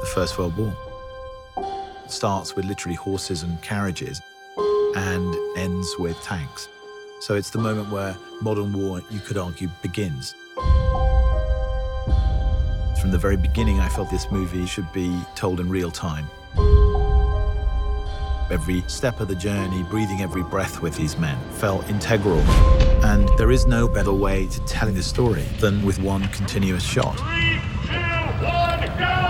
the First World War. It starts with literally horses and carriages and ends with tanks. So it's the moment where modern war, you could argue, begins. From the very beginning, I felt this movie should be told in real time. Every step of the journey, breathing every breath with these men, felt integral. And there is no better way to telling this story than with one continuous shot. 3, 2, 1, go, go!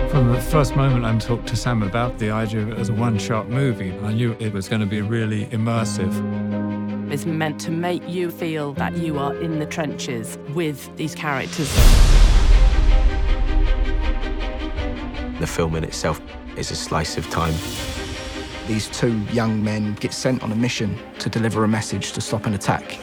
From the first moment I talked to Sam about the idea of it as a one-shot movie, I knew it was going to be really immersive. It's meant to make you feel that you are in the trenches with these characters. The film in itself is a slice of time. These two young men get sent on a mission to deliver a message to stop an attack.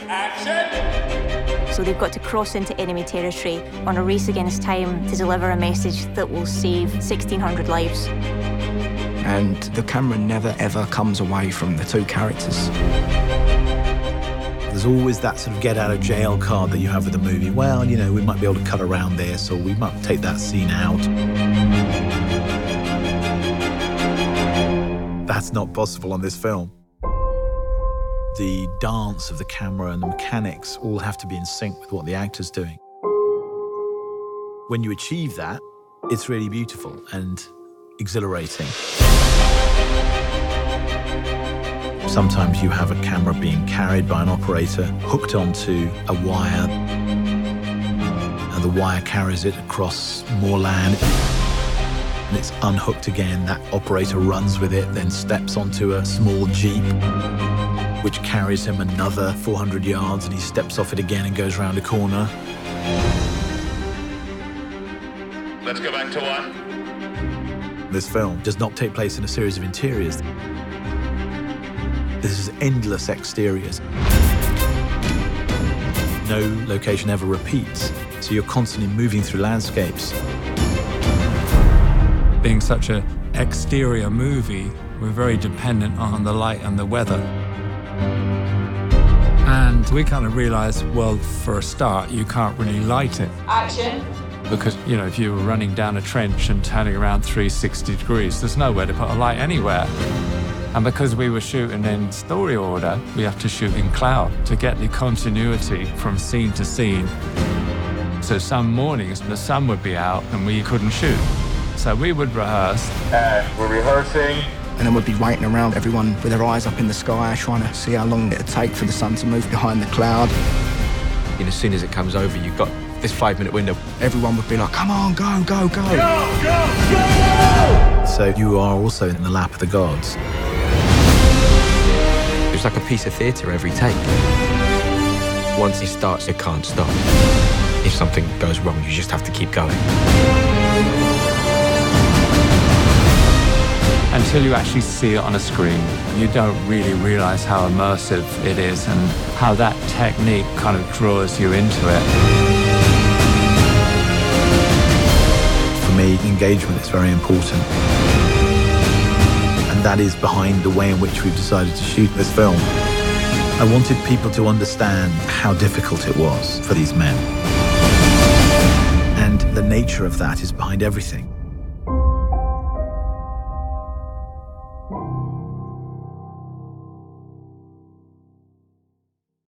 So they've got to cross into enemy territory on a race against time to deliver a message that will save 1,600 lives. And the camera never, ever comes away from the two characters. There's always that sort of get-out-of-jail card that you have with a movie. Well, you know, we might be able to cut around this, or we might take that scene out. That's not possible on this film. The dance of the camera and the mechanics all have to be in sync with what the actor's doing. When you achieve that, it's really beautiful and exhilarating. Sometimes you have a camera being carried by an operator, hooked onto a wire, and the wire carries it across more land, and it's unhooked again. That operator runs with it, then steps onto a small Jeep, which carries him another 400 yards, and he steps off it again and goes round a corner. Let's go back to 1. This film does not take place in a series of interiors. This is endless exteriors. No location ever repeats, so you're constantly moving through landscapes. Being such an exterior movie, we're very dependent on the light and the weather. And we kind of realized, well, for a start, you can't really light it. Action. Because, you know, if you were running down a trench and turning around 360 degrees, there's nowhere to put a light anywhere. And because we were shooting in story order, we have to shoot in cloud to get the continuity from scene to scene. So some mornings, the sun would be out and we couldn't shoot. So we would rehearse. We're rehearsing. And then we'd be waiting around, everyone with their eyes up in the sky, trying to see how long it'd take for the sun to move behind the cloud. And as soon as it comes over, you've got this 5-minute window. Everyone would be like, come on, go, go, go. Go, go, go! So you are also in the lap of the gods. It's like a piece of theatre every take. Once it starts, it can't stop. If something goes wrong, you just have to keep going. Until you actually see it on a screen, you don't really realize how immersive it is and how that technique kind of draws you into it. For me, engagement is very important. And that is behind the way in which we've decided to shoot this film. I wanted people to understand how difficult it was for these men. And the nature of that is behind everything.